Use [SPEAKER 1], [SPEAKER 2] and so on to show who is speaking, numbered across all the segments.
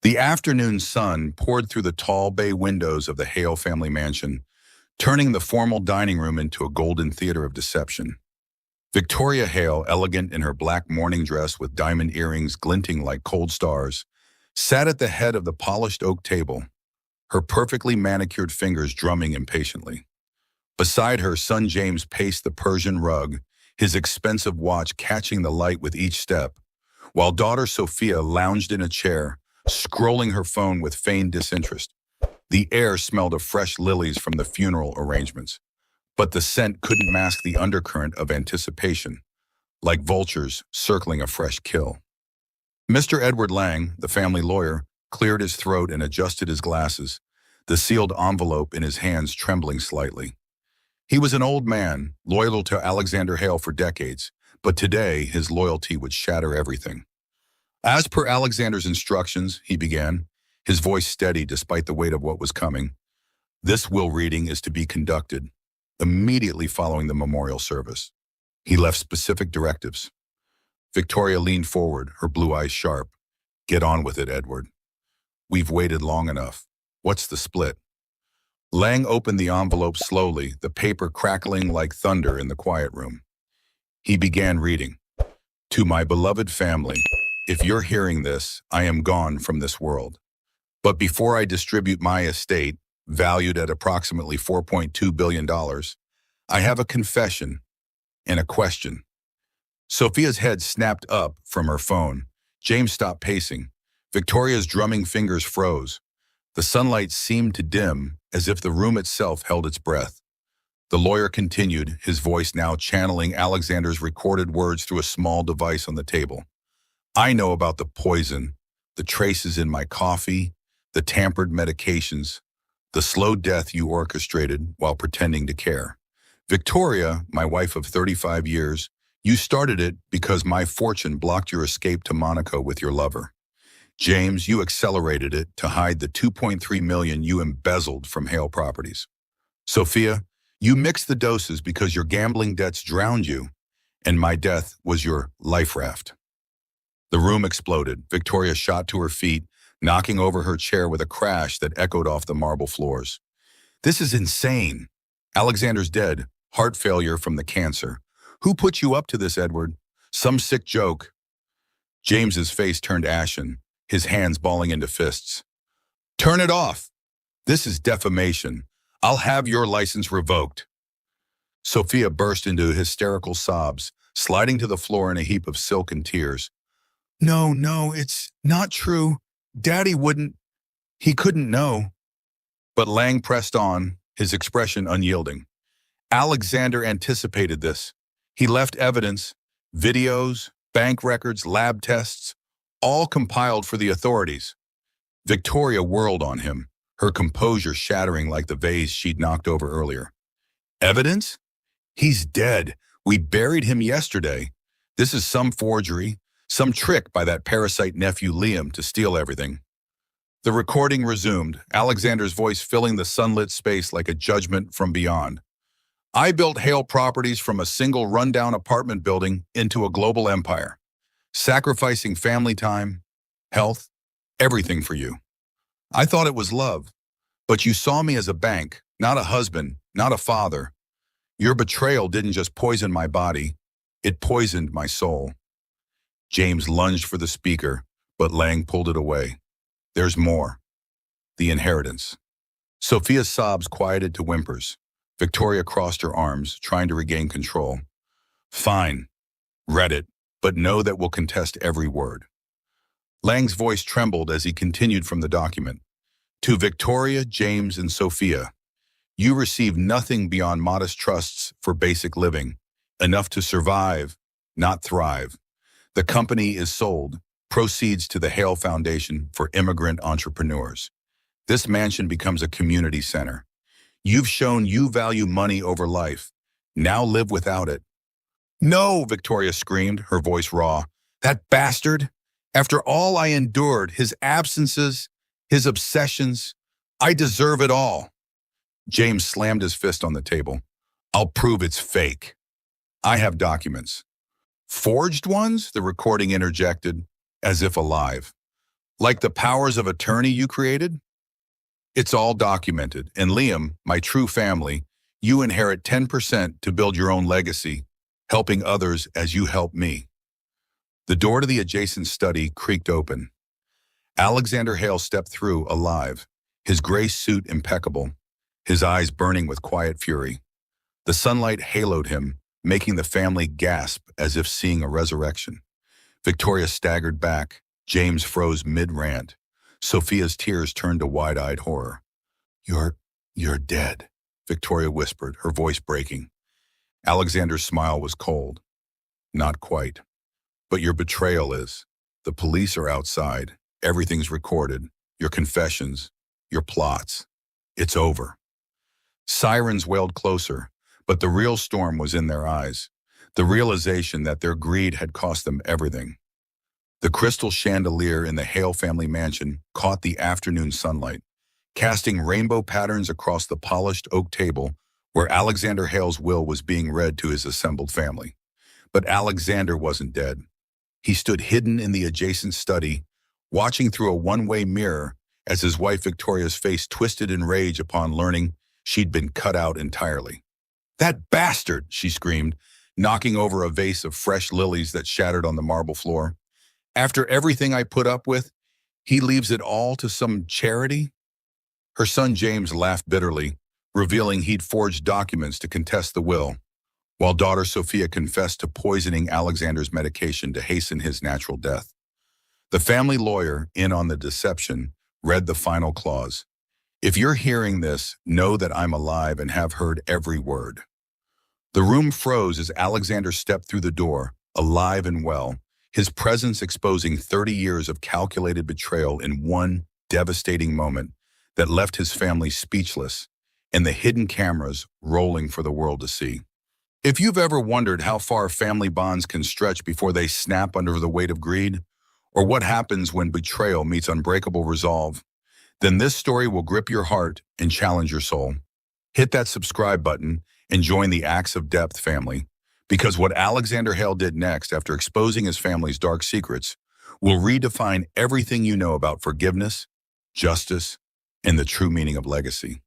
[SPEAKER 1] The afternoon sun poured through the tall bay windows of the Hale family mansion, turning the formal dining room into a golden theater of deception. Victoria Hale, elegant in her black morning dress with diamond earrings glinting like cold stars, sat at the head of the polished oak table, her perfectly manicured fingers drumming impatiently. Beside her, son James paced the Persian rug, his expensive watch catching the light with each step, while daughter Sophia lounged in a chair, scrolling her phone with feigned disinterest. The air smelled of fresh lilies from the funeral arrangements, but the scent couldn't mask the undercurrent of anticipation, like vultures circling a fresh kill. Mr. Edward Lang, the family lawyer, cleared his throat and adjusted his glasses, the sealed envelope in his hands trembling slightly. He was an old man, loyal to Alexander Hale for decades, but today his loyalty would shatter everything. As per Alexander's instructions, he began, his voice steady despite the weight of what was coming. This will reading is to be conducted immediately following the memorial service. He left specific directives. Victoria leaned forward, her blue eyes sharp. Get on with it, Edward. We've waited long enough. What's the split? Lang opened the envelope slowly, the paper crackling like thunder in the quiet room. He began reading. To my beloved family, if you're hearing this, I am gone from this world. But before I distribute my estate, valued at approximately $4.2 billion, I have a confession and a question. Sophia's head snapped up from her phone. James stopped pacing. Victoria's drumming fingers froze. The sunlight seemed to dim, as if the room itself held its breath. The lawyer continued, his voice now channeling Alexander's recorded words through a small device on the table. I know about the poison, the traces in my coffee, the tampered medications, the slow death you orchestrated while pretending to care. Victoria, my wife of 35 years, you started it because my fortune blocked your escape to Monaco with your lover. James, you accelerated it to hide the $2.3 million you embezzled from Hale Properties. Sophia, you mixed the doses because your gambling debts drowned you, and my death was your life raft. The room exploded. Victoria shot to her feet, knocking over her chair with a crash that echoed off the marble floors. This is insane. Alexander's dead, heart failure from the cancer. Who put you up to this, Edward? Some sick joke. James's face turned ashen, his hands balling into fists. Turn it off. This is defamation. I'll have your license revoked. Sophia burst into hysterical sobs, sliding to the floor in a heap of silken tears. No, it's not true. Daddy wouldn't. He couldn't know. But Lang pressed on, his expression unyielding. Alexander anticipated this. He left evidence, videos, bank records, lab tests, all compiled for the authorities. Victoria whirled on him, her composure shattering like the vase she'd knocked over earlier. Evidence? He's dead. We buried him yesterday. This is some forgery, some trick by that parasite Nephew Liam to steal everything. The recording resumed, Alexander's voice filling the sunlit space like a judgment from beyond. I built Hale Properties from a single rundown apartment building into a global empire, sacrificing family time, health, everything for you. I thought it was love, but you saw me as a bank, not a husband, not a father. Your betrayal didn't just poison my body, it poisoned my soul. James lunged for the speaker, but Lang pulled it away. There's more. The inheritance. Sophia's sobs quieted to whimpers. Victoria crossed her arms, trying to regain control. Fine. Read it, but know that we'll contest every word. Lang's voice trembled as he continued from the document. To Victoria, James, and Sophia, you receive nothing beyond modest trusts for basic living, enough to survive, not thrive. The company is sold, proceeds to the Hale Foundation for immigrant entrepreneurs. This mansion becomes a community center. You've shown you value money over life. Now live without it. No, Victoria screamed, her voice raw. That bastard! After all I endured, his absences, his obsessions, I deserve it all. James slammed his fist on the table. I'll prove it's fake. I have documents. Forged ones? The recording interjected, as if alive. Like the powers of attorney you created? It's all documented. And Liam, my true family, you inherit 10% to build your own legacy, helping others as you help me. The door to the adjacent study creaked open. Alexander Hale stepped through alive, his gray suit impeccable, his eyes burning with quiet fury. The sunlight haloed him, making the family gasp as if seeing a resurrection. Victoria staggered back. James froze mid-rant. Sophia's tears turned to wide-eyed horror. You're dead, Victoria whispered, her voice breaking. Alexander's smile was cold. Not quite. But your betrayal is. The police are outside. Everything's recorded. Your confessions, your plots. It's over. Sirens wailed closer, but the real storm was in their eyes. The realization that their greed had cost them everything. The crystal chandelier in the Hale family mansion caught the afternoon sunlight, casting rainbow patterns across the polished oak table where Alexander Hale's will was being read to his assembled family. But Alexander wasn't dead. He stood hidden in the adjacent study, watching through a one-way mirror as his wife Victoria's face twisted in rage upon learning she'd been cut out entirely. "That bastard!" she screamed, knocking over a vase of fresh lilies that shattered on the marble floor. "After everything I put up with, he leaves it all to some charity?" Her son James laughed bitterly, revealing he'd forged documents to contest the will, while daughter Sophia confessed to poisoning Alexander's medication to hasten his natural death. The family lawyer, in on the deception, read the final clause. "If you're hearing this, know that I'm alive and have heard every word." The room froze as Alexander stepped through the door, alive and well, his presence exposing 30 years of calculated betrayal in one devastating moment that left his family speechless and the hidden cameras rolling for the world to see. If you've ever wondered how far family bonds can stretch before they snap under the weight of greed, or what happens when betrayal meets unbreakable resolve, then this story will grip your heart and challenge your soul. Hit that subscribe button and join the Acts of Depth family, because what Alexander Hale did next after exposing his family's dark secrets will redefine everything you know about forgiveness, justice, and the true meaning of legacy.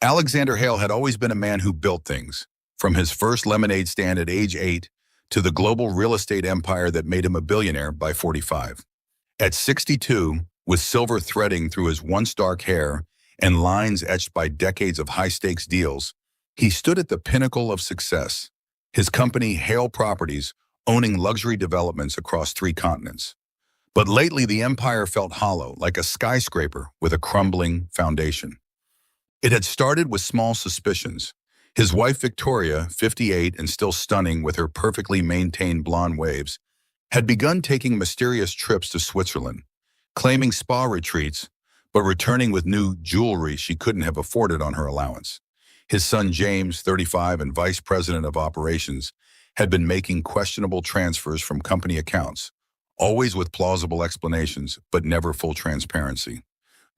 [SPEAKER 1] Alexander Hale had always been a man who built things, from his first lemonade stand at age 8 to the global real estate empire that made him a billionaire by 45. At 62, with silver threading through his once dark hair and lines etched by decades of high-stakes deals, he stood at the pinnacle of success, his company Hale Properties owning luxury developments across 3 continents. But lately the empire felt hollow, like a skyscraper with a crumbling foundation. It had started with small suspicions. His wife Victoria, 58 and still stunning with her perfectly maintained blonde waves, had begun taking mysterious trips to Switzerland, claiming spa retreats, but returning with new jewelry she couldn't have afforded on her allowance. His son James, 35 and vice president of operations, had been making questionable transfers from company accounts, always with plausible explanations, but never full transparency.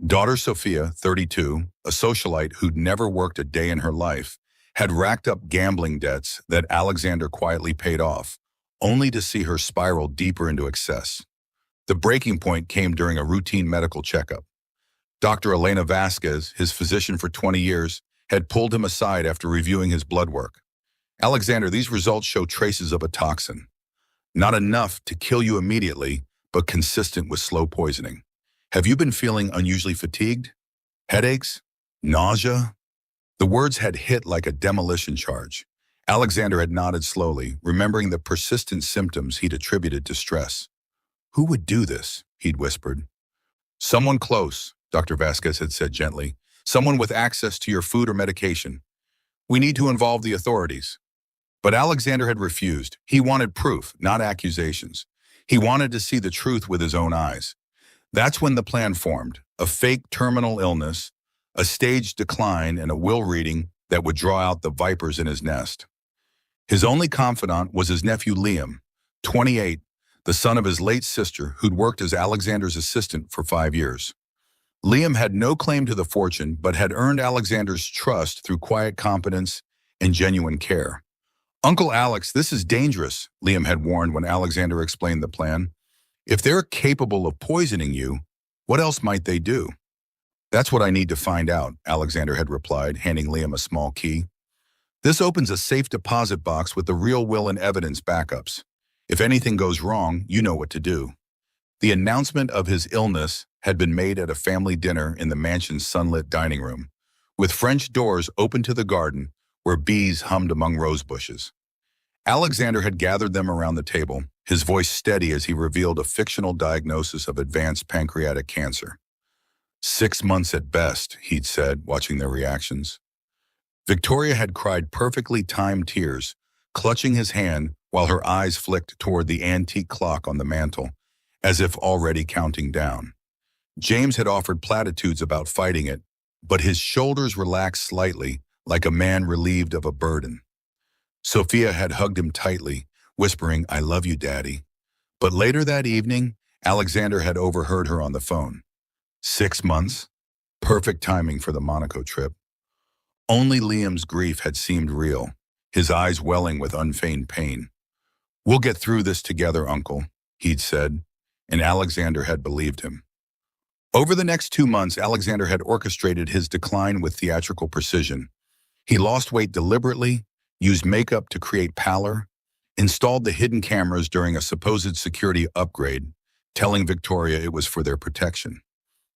[SPEAKER 1] Daughter Sophia, 32, a socialite who'd never worked a day in her life, had racked up gambling debts that Alexander quietly paid off, only to see her spiral deeper into excess. The breaking point came during a routine medical checkup. Dr. Elena Vasquez, his physician for 20 years, had pulled him aside after reviewing his blood work. "Alexander, these results show traces of a toxin. Not enough to kill you immediately, but consistent with slow poisoning. Have you been feeling unusually fatigued? Headaches? Nausea?" The words had hit like a demolition charge. Alexander had nodded slowly, remembering the persistent symptoms he'd attributed to stress. "Who would do this?" he'd whispered. "Someone close," Dr. Vasquez had said gently. "Someone with access to your food or medication. We need to involve the authorities." But Alexander had refused. He wanted proof, not accusations. He wanted to see the truth with his own eyes. That's when the plan formed: a fake terminal illness, a staged decline, and a will reading that would draw out the vipers in his nest. His only confidant was his nephew Liam, 28, the son of his late sister who'd worked as Alexander's assistant for 5 years. Liam had no claim to the fortune, but had earned Alexander's trust through quiet competence and genuine care. "Uncle Alex, this is dangerous," Liam had warned when Alexander explained the plan. "If they're capable of poisoning you, What else might they do? That's what I need to find out, Alexander had replied, handing Liam a small key. This opens a safe deposit box with the real will and evidence backups. If anything goes wrong, you know what to do. The announcement of his illness had been made at a family dinner in the mansion's sunlit dining room, with French doors open to the garden where bees hummed among rose bushes. Alexander had gathered them around the table, his voice steady as he revealed a fictional diagnosis of advanced pancreatic cancer. 6 months at best, he'd said, watching their reactions. Victoria had cried perfectly timed tears, clutching his hand while her eyes flicked toward the antique clock on the mantel, as if already counting down. James had offered platitudes about fighting it, but his shoulders relaxed slightly, like a man relieved of a burden. Sophia had hugged him tightly, whispering, "I love you, Daddy." But later that evening, Alexander had overheard her on the phone. 6 months? Perfect timing for the Monaco trip. Only Liam's grief had seemed real, his eyes welling with unfeigned pain. "We'll get through this together, Uncle," he'd said, and Alexander had believed him. Over the next 2 months, Alexander had orchestrated his decline with theatrical precision. He lost weight deliberately, used makeup to create pallor, installed the hidden cameras during a supposed security upgrade, telling Victoria it was for their protection.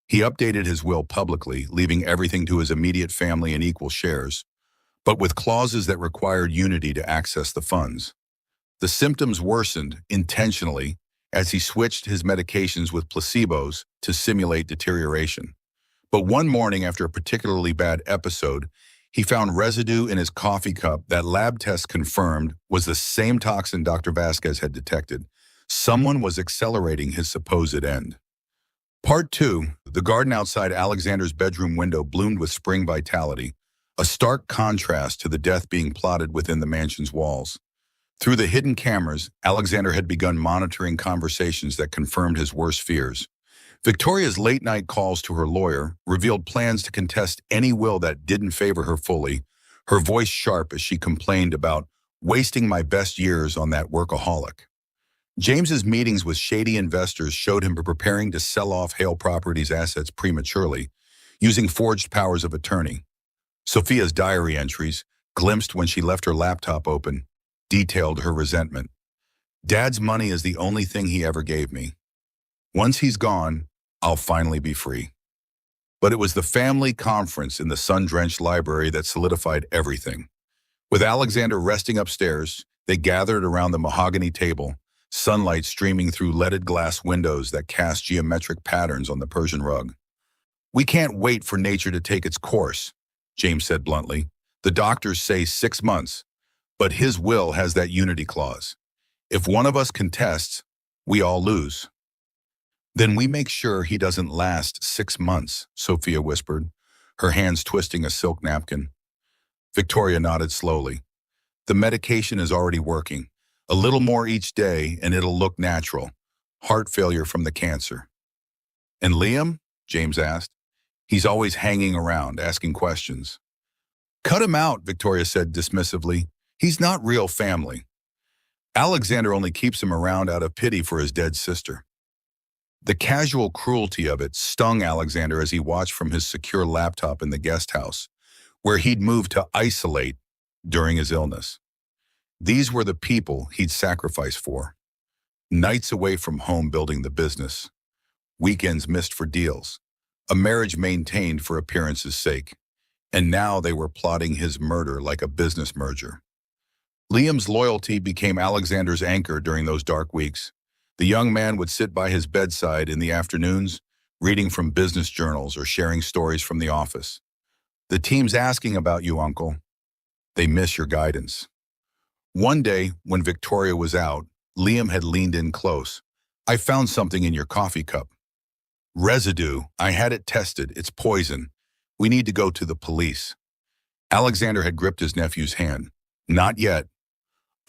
[SPEAKER 1] He updated his will publicly, leaving everything to his immediate family in equal shares, but with clauses that required unity to access the funds. The symptoms worsened, intentionally, as he switched his medications with placebos to simulate deterioration. But one morning after a particularly bad episode, he found residue in his coffee cup that lab tests confirmed was the same toxin Dr. Vasquez had detected. Someone was accelerating his supposed end. Part 2, the garden outside Alexander's bedroom window bloomed with spring vitality, a stark contrast to the death being plotted within the mansion's walls. Through the hidden cameras, Alexander had begun monitoring conversations that confirmed his worst fears. Victoria's late-night calls to her lawyer revealed plans to contest any will that didn't favor her fully, her voice sharp as she complained about wasting my best years on that workaholic. James's meetings with shady investors showed him preparing to sell off Hale Properties' assets prematurely, using forged powers of attorney. Sophia's diary entries, glimpsed when she left her laptop open, detailed her resentment. "Dad's money is the only thing he ever gave me. Once he's gone, I'll finally be free." But it was the family conference in the sun-drenched library that solidified everything. With Alexander resting upstairs, they gathered around the mahogany table, sunlight streaming through leaded glass windows that cast geometric patterns on the Persian rug. "We can't wait for nature to take its course," James said bluntly. "The doctors say 6 months, but his will has that unity clause. If one of us contests, we all lose." "Then we make sure he doesn't last 6 months, Sophia whispered, her hands twisting a silk napkin. Victoria nodded slowly. "The medication is already working. A little more each day and it'll look natural. Heart failure from the cancer." "And Liam?" James asked. "He's always hanging around, asking questions." "Cut him out," Victoria said dismissively. "He's not real family. Alexander only keeps him around out of pity for his dead sister." The casual cruelty of it stung Alexander as he watched from his secure laptop in the guest house, where he'd moved to isolate during his illness. These were the people he'd sacrificed for. Nights away from home building the business. Weekends missed for deals. A marriage maintained for appearance's sake. And now they were plotting his murder like a business merger. Liam's loyalty became Alexander's anchor during those dark weeks. The young man would sit by his bedside in the afternoons, reading from business journals or sharing stories from the office. "The team's asking about you, Uncle. They miss your guidance." One day, when Victoria was out, Liam had leaned in close. "I found something in your coffee cup." "Residue. I had it tested. It's poison. We need to go to the police." Alexander had gripped his nephew's hand. "Not yet.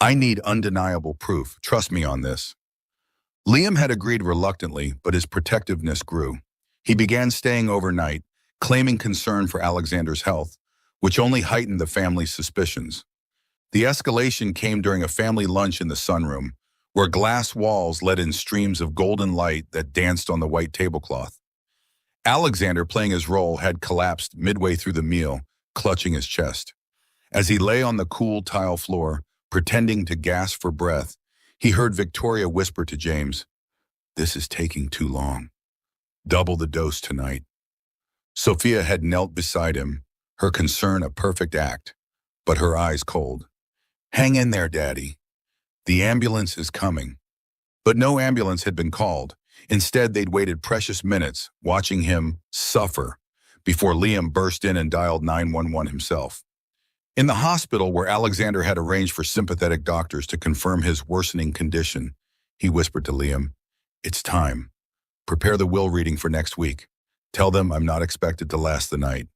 [SPEAKER 1] I need undeniable proof. Trust me on this." Liam had agreed reluctantly, but his protectiveness grew. He began staying overnight, claiming concern for Alexander's health, which only heightened the family's suspicions. The escalation came during a family lunch in the sunroom, where glass walls let in streams of golden light that danced on the white tablecloth. Alexander, playing his role, had collapsed midway through the meal, clutching his chest. As he lay on the cool tile floor, pretending to gasp for breath, he heard Victoria whisper to James, "This is taking too long. Double the dose tonight." Sophia had knelt beside him, her concern a perfect act, but her eyes cold. "Hang in there, Daddy. The ambulance is coming." But no ambulance had been called. Instead, they'd waited precious minutes, watching him suffer, before Liam burst in and dialed 911 himself. In the hospital where Alexander had arranged for sympathetic doctors to confirm his worsening condition, he whispered to Liam, "It's time. Prepare the will reading for next week. Tell them I'm not expected to last the night."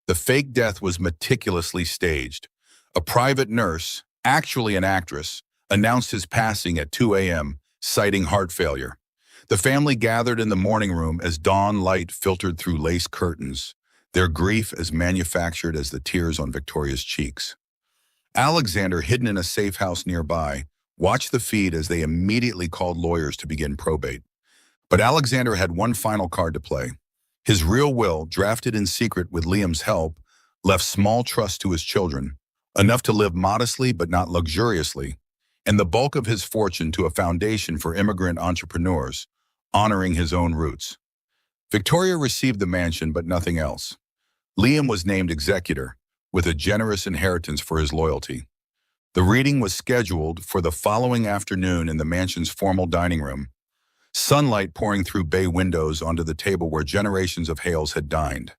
[SPEAKER 1] The fake death was meticulously staged. A private nurse, actually an actress, announced his passing at 2 a.m., citing heart failure. The family gathered in the morning room as dawn light filtered through lace curtains, their grief as manufactured as the tears on Victoria's cheeks. Alexander, hidden in a safe house nearby, watched the feed as they immediately called lawyers to begin probate. But Alexander had one final card to play. His real will, drafted in secret with Liam's help, left small trust to his children, enough to live modestly but not luxuriously, and the bulk of his fortune to a foundation for immigrant entrepreneurs, honoring his own roots. Victoria received the mansion but nothing else. Liam was named executor, with a generous inheritance for his loyalty. The reading was scheduled for the following afternoon in the mansion's formal dining room, sunlight pouring through bay windows onto the table where generations of Hales had dined.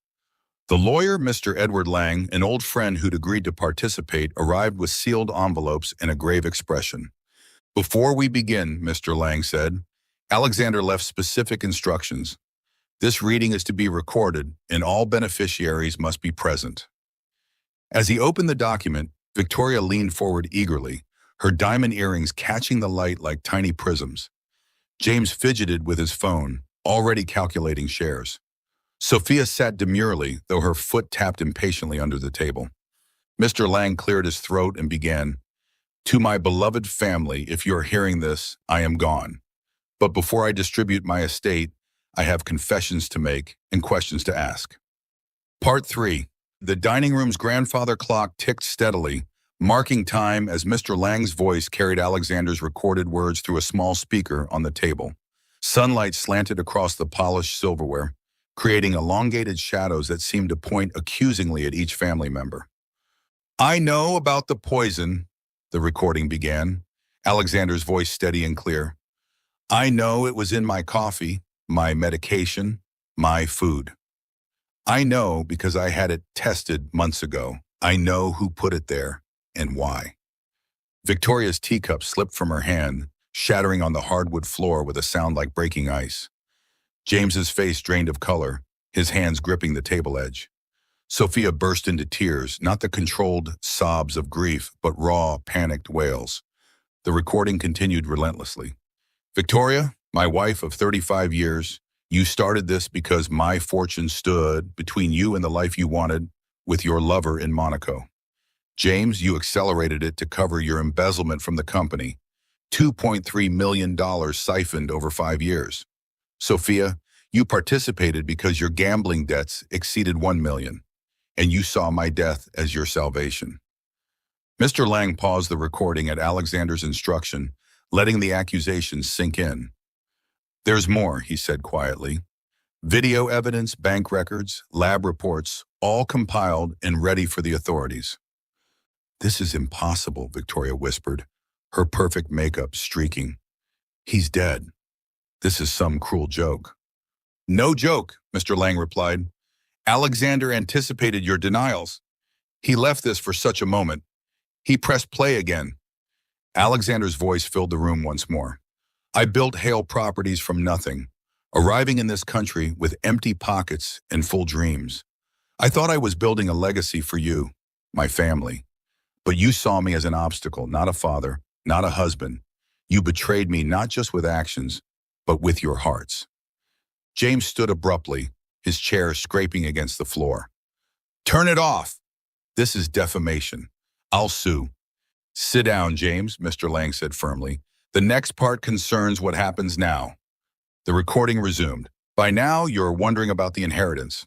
[SPEAKER 1] The lawyer, Mr. Edward Lang, an old friend who'd agreed to participate, arrived with sealed envelopes and a grave expression. "Before we begin," Mr. Lang said, Alexander left specific instructions. "This reading is to be recorded, and all beneficiaries must be present." As he opened the document, Victoria leaned forward eagerly, her diamond earrings catching the light like tiny prisms. James fidgeted with his phone, already calculating shares. Sophia sat demurely, though her foot tapped impatiently under the table. Mr. Lang cleared his throat and began, "To my beloved family, if you're hearing this, I am gone. But before I distribute my estate, I have confessions to make and questions to ask." Part 3. The dining room's grandfather clock ticked steadily, marking time as Mr. Lang's voice carried Alexander's recorded words through a small speaker on the table. Sunlight slanted across the polished silverware, creating elongated shadows that seemed to point accusingly at each family member. "I know about the poison," the recording began, Alexander's voice steady and clear. "I know it was in my coffee, my medication, my food. I know because I had it tested months ago. I know who put it there and why." Victoria's teacup slipped from her hand, shattering on the hardwood floor with a sound like breaking ice. James's face drained of color, his hands gripping the table edge. Sophia burst into tears, not the controlled sobs of grief, but raw, panicked wails. The recording continued relentlessly. "Victoria, my wife of 35 years, you started this because my fortune stood between you and the life you wanted with your lover in Monaco. James, you accelerated it to cover your embezzlement from the company. $2.3 million siphoned over 5 years. Sophia, you participated because your gambling debts exceeded $1 million, and you saw my death as your salvation." Mr. Lang paused the recording at Alexander's instruction, letting the accusations sink in. "There's more," he said quietly. "Video evidence, bank records, lab reports, all compiled and ready for the authorities." "This is impossible," Victoria whispered, her perfect makeup streaking. "He's dead. This is some cruel joke." "No joke," Mr. Lang replied. "Alexander anticipated your denials. He left this for such a moment. He pressed play again." Alexander's voice filled the room once more. "I built Hale Properties from nothing, arriving in this country with empty pockets and full dreams. I thought I was building a legacy for you, my family. But you saw me as an obstacle, not a father, not a husband. You betrayed me not just with actions, but with your hearts." James stood abruptly, his chair scraping against the floor. "Turn it off. This is defamation. I'll sue." "Sit down, James," Mr. Lang said firmly. "The next part concerns what happens now." The recording resumed. By now, you're wondering about the inheritance.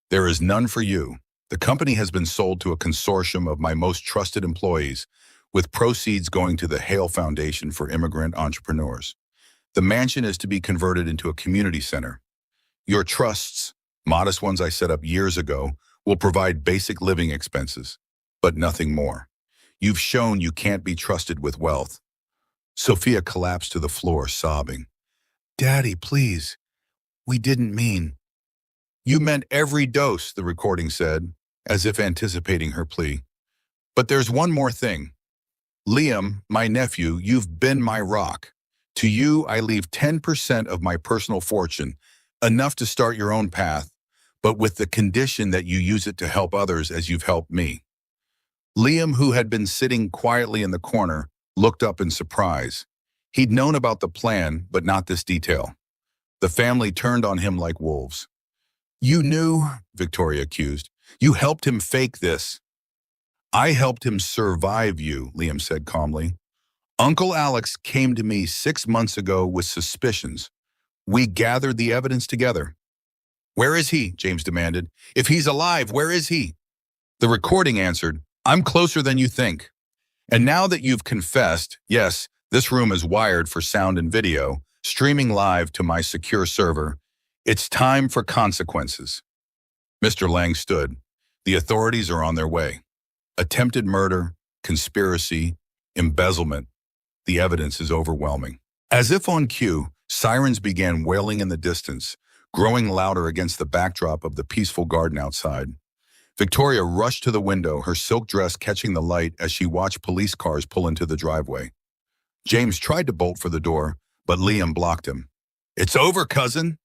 [SPEAKER 1] There is none for you. The company has been sold to a consortium of my most trusted employees, with proceeds going to the Hale Foundation for Immigrant Entrepreneurs. The mansion is to be converted into a community center. Your trusts, modest ones I set up years ago, will provide basic living expenses, but nothing more. You've shown you can't be trusted with wealth. Sophia collapsed to the floor, sobbing. Daddy, please. We didn't mean. You meant every dose, the recording said, as if anticipating her plea. But there's one more thing. Liam, my nephew, you've been my rock. To you, I leave 10% of my personal fortune, enough to start your own path, but with the condition that you use it to help others as you've helped me. Liam, who had been sitting quietly in the corner, looked up in surprise. He'd known about the plan, but not this detail. The family turned on him like wolves. You knew, Victoria accused. You helped him fake this. I helped him survive you, Liam said calmly. Uncle Alex came to me 6 months ago with suspicions. We gathered the evidence together. Where is he? James demanded. If he's alive, where is he? The recording answered, I'm closer than you think. And now that you've confessed, yes, this room is wired for sound and video, streaming live to my secure server, it's time for consequences. Mr. Lang stood. The authorities are on their way. Attempted murder, conspiracy, embezzlement. The evidence is overwhelming. As if on cue, sirens began wailing in the distance, growing louder against the backdrop of the peaceful garden outside. Victoria rushed to the window, her silk dress catching the light as she watched police cars pull into the driveway. James tried to bolt for the door, but Liam blocked him. It's over, cousin.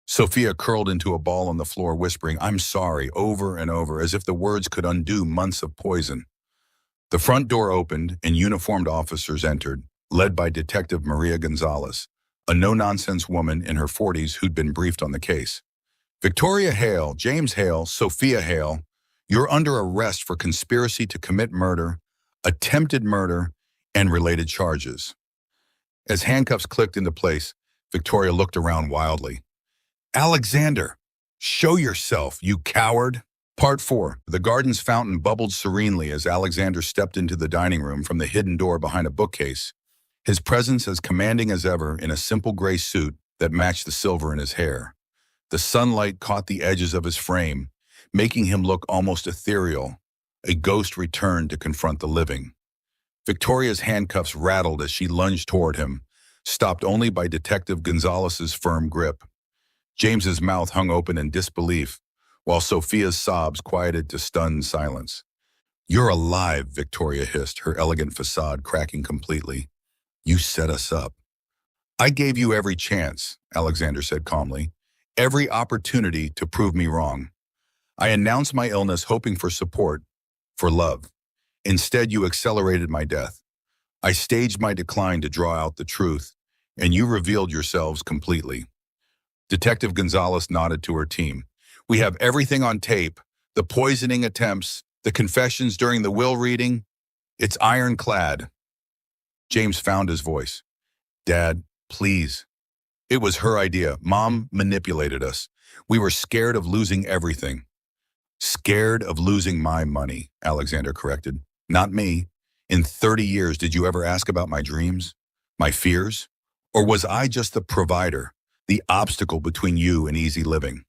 [SPEAKER 1] Sophia curled into a ball on the floor, whispering, I'm sorry, over and over, as if the words could undo months of poison. The front door opened and uniformed officers entered, led by Detective Maria Gonzalez, a no-nonsense woman in her 40s who'd been briefed on the case. Victoria Hale, James Hale, Sophia Hale, you're under arrest for conspiracy to commit murder, attempted murder, and related charges. As handcuffs clicked into place, Victoria looked around wildly. Alexander, show yourself, you coward. Part 4. The garden's fountain bubbled serenely as Alexander stepped into the dining room from the hidden door behind a bookcase, his presence as commanding as ever in a simple gray suit that matched the silver in his hair. The sunlight caught the edges of his frame, making him look almost ethereal. A ghost returned to confront the living. Victoria's handcuffs rattled as she lunged toward him, stopped only by Detective Gonzalez's firm grip. James's mouth hung open in disbelief, while Sophia's sobs quieted to stunned silence. You're alive, Victoria hissed, her elegant facade cracking completely. You set us up. I gave you every chance, Alexander said calmly, every opportunity to prove me wrong. I announced my illness hoping for support, for love. Instead, you accelerated my death. I staged my decline to draw out the truth, and you revealed yourselves completely. Detective Gonzalez nodded to her team. We have everything on tape, the poisoning attempts, the confessions during the will reading. It's ironclad. James found his voice. Dad, please. It was her idea. Mom manipulated us. We were scared of losing everything. Scared of losing my money, Alexander corrected. Not me. In 30 years, did you ever ask about my dreams? My fears? Or was I just the provider, the obstacle between you and easy living?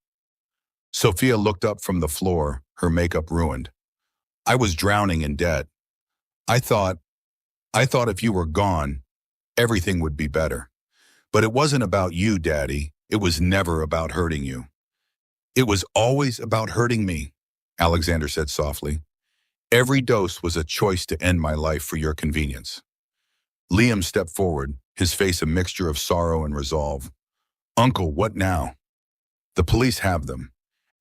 [SPEAKER 1] Sophia looked up from the floor, her makeup ruined. I was drowning in debt. I thought if you were gone, everything would be better. But it wasn't about you, Daddy. It was never about hurting you. It was always about hurting me, Alexander said softly. Every dose was a choice to end my life for your convenience. Liam stepped forward, his face a mixture of sorrow and resolve. Uncle, what now? The police have them.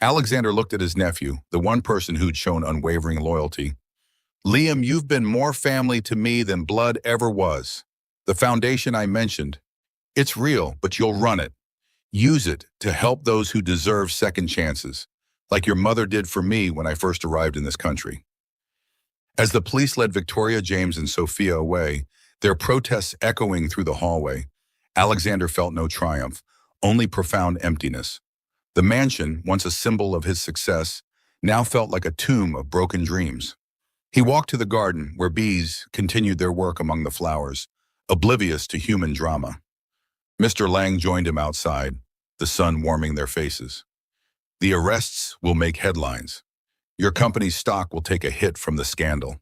[SPEAKER 1] Alexander looked at his nephew, the one person who'd shown unwavering loyalty. Liam, you've been more family to me than blood ever was. The foundation I mentioned, it's real, but you'll run it. Use it to help those who deserve second chances, like your mother did for me when I first arrived in this country. As the police led Victoria, James, and Sophia away, their protests echoing through the hallway, Alexander felt no triumph, only profound emptiness. The mansion, once a symbol of his success, now felt like a tomb of broken dreams. He walked to the garden, where bees continued their work among the flowers, oblivious to human drama. Mr. Lang joined him outside, the sun warming their faces. The arrests will make headlines. Your company's stock will take a hit from the scandal.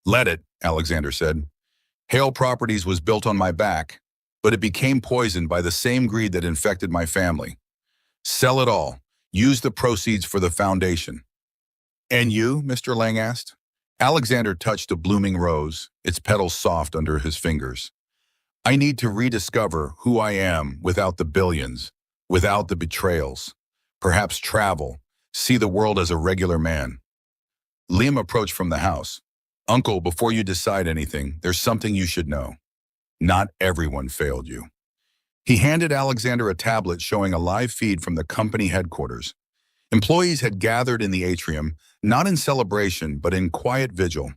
[SPEAKER 1] Let it, Alexander said. Hale Properties was built on my back, but it became poisoned by the same greed that infected my family. Sell it all. Use the proceeds for the foundation. And you, Mr. Lang asked. Alexander touched a blooming rose, its petals soft under his fingers. I need to rediscover who I am without the billions, without the betrayals. Perhaps travel, see the world as a regular man. Liam approached from the house. Uncle, before you decide anything, there's something you should know. Not everyone failed you. He handed Alexander a tablet showing a live feed from the company headquarters. Employees had gathered in the atrium, not in celebration, but in quiet vigil.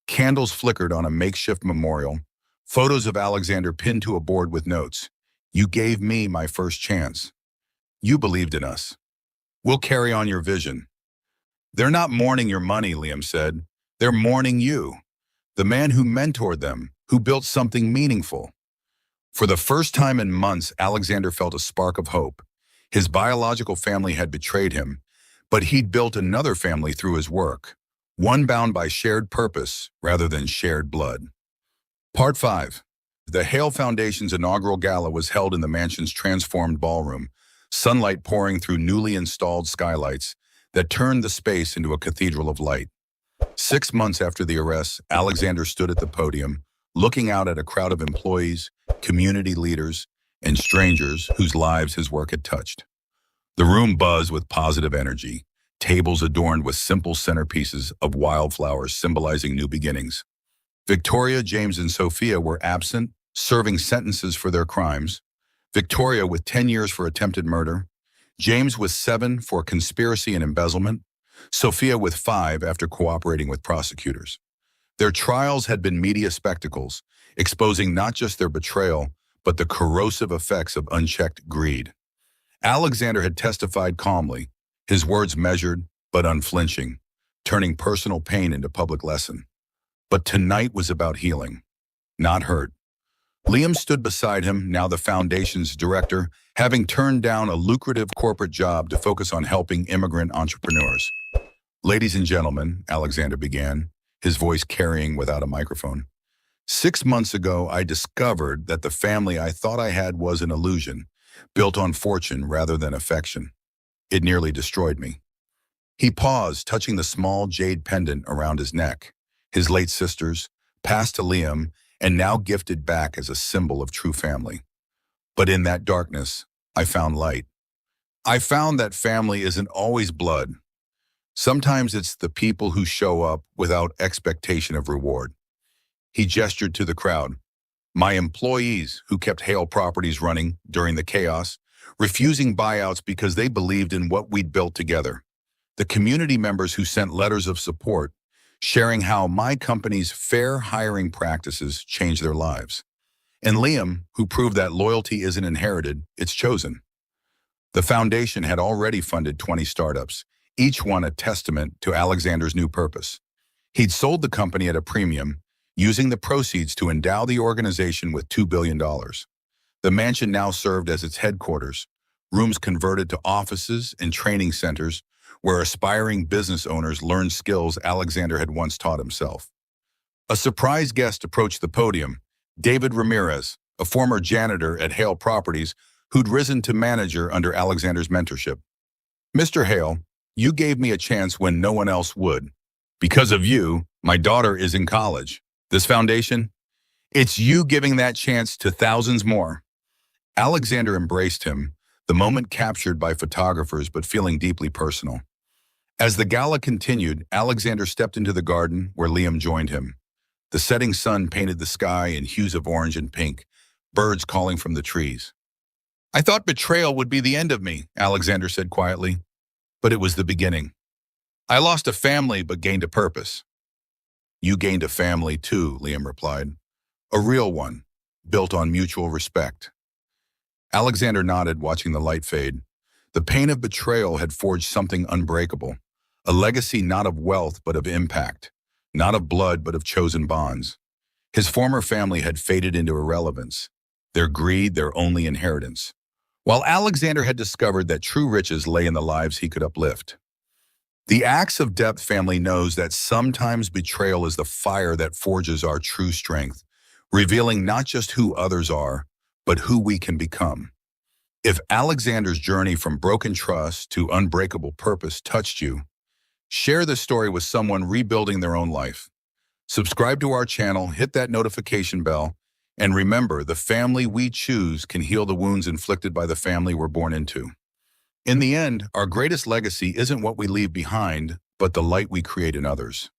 [SPEAKER 1] Candles flickered on a makeshift memorial, photos of Alexander pinned to a board with notes. You gave me my first chance. You believed in us. We'll carry on your vision. They're not mourning your money, Liam said. They're mourning you, the man who mentored them, who built something meaningful. For the first time in months, Alexander felt a spark of hope. His biological family had betrayed him, but he'd built another family through his work, one bound by shared purpose rather than shared blood. Part 5. The Hale Foundation's inaugural gala was held in the mansion's transformed ballroom, sunlight pouring through newly installed skylights that turned the space into a cathedral of light. 6 months after the arrest, Alexander stood at the podium, looking out at a crowd of employees, community leaders, and strangers whose lives his work had touched. The room buzzed with positive energy, tables adorned with simple centerpieces of wildflowers symbolizing new beginnings. Victoria, James, and Sophia were absent, serving sentences for their crimes. Victoria with 10 years for attempted murder, James with 7 for conspiracy and embezzlement, Sophia with 5 after cooperating with prosecutors. Their trials had been media spectacles, exposing not just their betrayal, but the corrosive effects of unchecked greed. Alexander had testified calmly, his words measured but unflinching, turning personal pain into public lesson. But tonight was about healing, not hurt. Liam stood beside him, now the foundation's director, having turned down a lucrative corporate job to focus on helping immigrant entrepreneurs. Ladies and gentlemen, Alexander began, his voice carrying without a microphone. 6 months ago, I discovered that the family I thought I had was an illusion, built on fortune rather than affection. It nearly destroyed me. He paused, touching the small jade pendant around his neck, his late sister's, passed to Liam, and now gifted back as a symbol of true family. But in that darkness, I found light. I found that family isn't always blood. Sometimes it's the people who show up without expectation of reward. He gestured to the crowd. My employees who kept Hale Properties running during the chaos, refusing buyouts because they believed in what we'd built together. The community members who sent letters of support, sharing how my company's fair hiring practices changed their lives. And Liam, who proved that loyalty isn't inherited, it's chosen. The foundation had already funded 20 startups, each one a testament to Alexander's new purpose. He'd sold the company at a premium, using the proceeds to endow the organization with $2 billion. The mansion now served as its headquarters, rooms converted to offices and training centers where aspiring business owners learned skills Alexander had once taught himself. A surprise guest approached the podium, David Ramirez, a former janitor at Hale Properties who'd risen to manager under Alexander's mentorship. Mr. Hale, you gave me a chance when no one else would. Because of you, my daughter is in college. This foundation, it's you giving that chance to thousands more. Alexander embraced him, the moment captured by photographers but feeling deeply personal. As the gala continued, Alexander stepped into the garden where Liam joined him. The setting sun painted the sky in hues of orange and pink, birds calling from the trees. I thought betrayal would be the end of me, Alexander said quietly, but it was the beginning. I lost a family but gained a purpose. You gained a family too, Liam replied. A real one, built on mutual respect. Alexander nodded, watching the light fade. The pain of betrayal had forged something unbreakable, a legacy not of wealth but of impact, not of blood but of chosen bonds. His former family had faded into irrelevance, their greed their only inheritance, while Alexander had discovered that true riches lay in the lives he could uplift. The Acts of Depth family knows that sometimes betrayal is the fire that forges our true strength, revealing not just who others are, but who we can become. If Alexander's journey from broken trust to unbreakable purpose touched you, share this story with someone rebuilding their own life. Subscribe to our channel, hit that notification bell, and remember, the family we choose can heal the wounds inflicted by the family we're born into. In the end, our greatest legacy isn't what we leave behind, but the light we create in others.